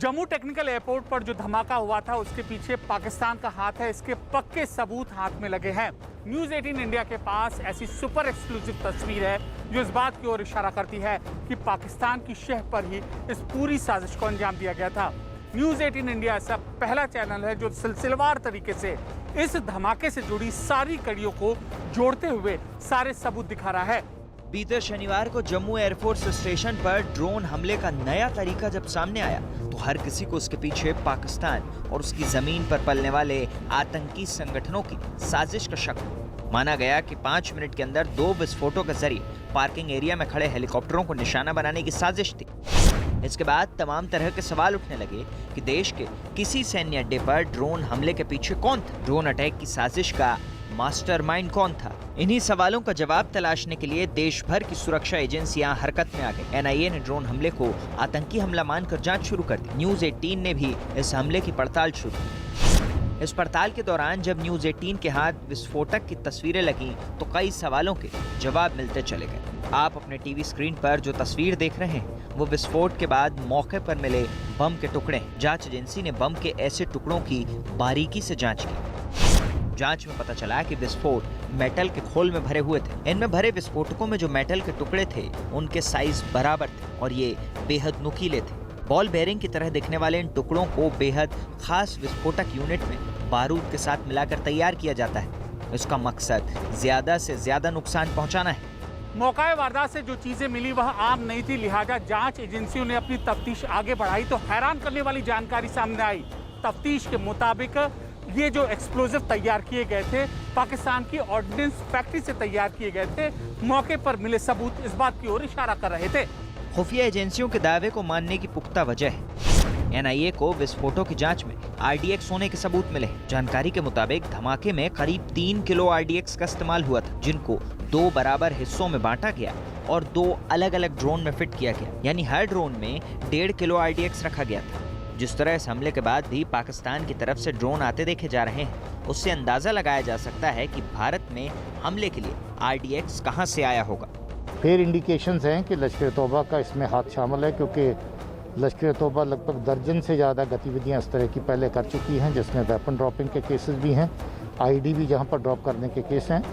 Jammu technical airport पर जो धमाका हुआ था उसके पीछे पाकिस्तान का हाथ है, इसके पक्के सबूत हाथ में लगे हैं। न्यूज़ 18 इंडिया के पास ऐसी सुपर एक्सक्लूसिव तस्वीर है जो इस बात की ओर इशारा करती है कि पाकिस्तान की शह पर ही इस पूरी साजिश को अंजाम दिया गया था। न्यूज़ 18 इंडिया ऐसा पहला चैनल है जो सिलसिलेवार तरीके से इस धमाके से जुड़ी सारी कड़ियों को जोड़ते हुए सारे सबूत दिखा रहा है। बीते शनिवार को जम्मू एयरफोर्स स्टेशन पर ड्रोन हमले का नया तरीका जब सामने आया तो हर किसी को उसके पीछे पाकिस्तान और उसकी जमीन पर पलने वाले आतंकी संगठनों की साजिश का शक हुआ। माना गया कि 5 मिनट के अंदर 2 विस्फोटों के जरिए पार्किंग एरिया में खड़े हेलीकॉप्टरों को निशाना बनाने की साजिश थी। इसके बाद तमाम तरह के सवाल उठने लगे कि देश के किसी सैन्य अड्डे पर ड्रोन हमले के पीछे कौन था, ड्रोन अटैक की साजिश का मास्टरमाइंड कौन था। इन्हीं सवालों का जवाब तलाशने के लिए देश भर की सुरक्षा एजेंसियां हरकत में आ गई। एनआईए ने ड्रोन हमले को आतंकी हमला मानकर जांच शुरू कर दी। न्यूज़ 18 ने भी इस हमले की पड़ताल शुरू की। इस पड़ताल के दौरान जब न्यूज़ 18 के हाथ विस्फोटक की तस्वीरें लगी तो कई सवालों के जवाब मिलते चले गए। आप अपने टीवी स्क्रीन पर जो तस्वीर देख रहे हैं वो विस्फोट के बाद मौके पर मिले बम के टुकड़े। जांच एजेंसी ने बम के ऐसे टुकड़ों की बारीकी से जांच की। जांच में पता चला कि विस्फोट मेटल के खोल में भरे हुए थे। इनमें भरे विस्फोटकों में जो मेटल के टुकड़े थे उनके साइज बराबर थे और ये बेहद नुकीले थे। बॉल बेयरिंग की तरह दिखने वाले इन टुकड़ों को बेहद खास विस्फोटक यूनिट में बारूद के साथ मिलाकर तैयार किया जाता है। इसका मकसद ज्यादा से ज्यादा नुकसान पहुंचाना है। मौका वारदात से जो चीजें मिली वह आम नहीं थी, लिहाजा जांच एजेंसियों ने अपनी तफ्तीश आगे बढ़ाई तो हैरान करने वाली जानकारी सामने आई। तफ्तीश के मुताबिक ये जो एक्सप्लोजिव तैयार किए गए थे पाकिस्तान की ऑर्डिनेंस फैक्ट्री से तैयार किए गए थे। मौके पर मिले सबूत इस बात की ओर इशारा कर रहे थे। खुफिया एजेंसियों के दावे को मानने की पुख्ता वजह है। एनआईए को विस्फोटों की जांच में आरडीएक्स होने के सबूत मिले। जानकारी के मुताबिक धमाके में करीब 3 किलो आरडीएक्स का इस्तेमाल हुआ था, जिनको 2 बराबर हिस्सों में बांटा गया और 2 अलग अलग ड्रोन में फिट किया गया। यानी हर ड्रोन में 1.5 किलो आरडीएक्स रखा गया था। जिस तरह इस हमले के बाद भी पाकिस्तान की तरफ से ड्रोन आते देखे जा रहे हैं, उससे अंदाजा लगाया जा सकता है कि भारत में हमले के लिए आरडीएक्स कहां से आया होगा। फिर इंडिकेशंस हैं कि लश्कर तौबा का इसमें हाथ शामिल है, क्योंकि लश्कर तौबा लगभग दर्जन से ज़्यादा गतिविधियां इस तरह की पहले कर चुकी हैं, जिसमें वेपन ड्रॉपिंग के केसेस भी हैं, आईडी भी जहां पर ड्रॉप करने के केस हैं।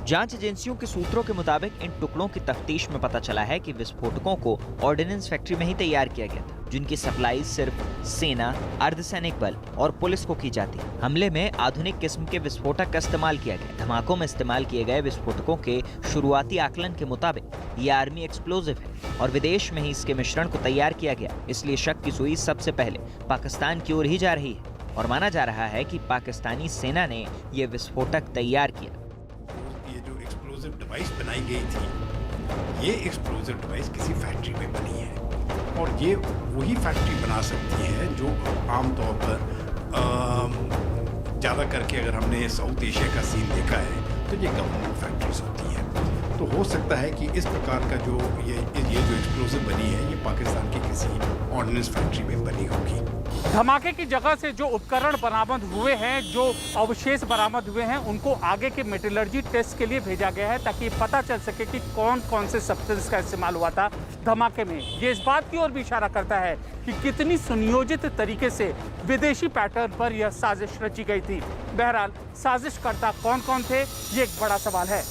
जांच एजेंसियों के सूत्रों के मुताबिक इन टुकड़ों की तफ्तीश में पता चला है कि विस्फोटकों को ऑर्डिनेंस फैक्ट्री में ही तैयार किया गया था, जिनकी सप्लाई सिर्फ सेना, अर्धसैनिक बल और पुलिस को की जाती है। हमले में आधुनिक किस्म के विस्फोटक का इस्तेमाल किया गया। धमाकों में इस्तेमाल किए गए विस्फोटकों के शुरुआती आकलन के मुताबिक ये आर्मी एक्सप्लोजिव है और विदेश में ही इसके मिश्रण को तैयार किया गया। इसलिए शक की सुई सबसे पहले पाकिस्तान की ओर ही जा रही है और माना जा रहा है कि पाकिस्तानी सेना ने ये विस्फोटक तैयार किया। डिवाइस बनाई गई थी, ये एक्सप्लोजिव डिवाइस किसी फैक्ट्री में बनी है और ये वही फैक्ट्री बना सकती है जो आमतौर पर ज़्यादा करके अगर हमने साउथ एशिया का सीन देखा है तो ये गवर्नमेंट फैक्ट्रीज होती हैं। तो हो सकता है कि इस प्रकार का जो ये जो एक्सप्लोजिव बनी है ये पाकिस्तान की किसी ऑर्डिनेंस फैक्ट्री में बनी होगी। धमाके की जगह से जो उपकरण बरामद हुए हैं, जो अवशेष बरामद हुए हैं, उनको आगे के मेटलर्जी टेस्ट के लिए भेजा गया है ताकि पता चल सके कि कौन कौन से सब्सटेंस का इस्तेमाल हुआ था धमाके में। ये इस बात की ओर भी इशारा करता है कि कितनी सुनियोजित तरीके से विदेशी पैटर्न पर यह साजिश रची गई थी। बहरहाल साजिशकर्ता कौन कौन थे, ये एक बड़ा सवाल है।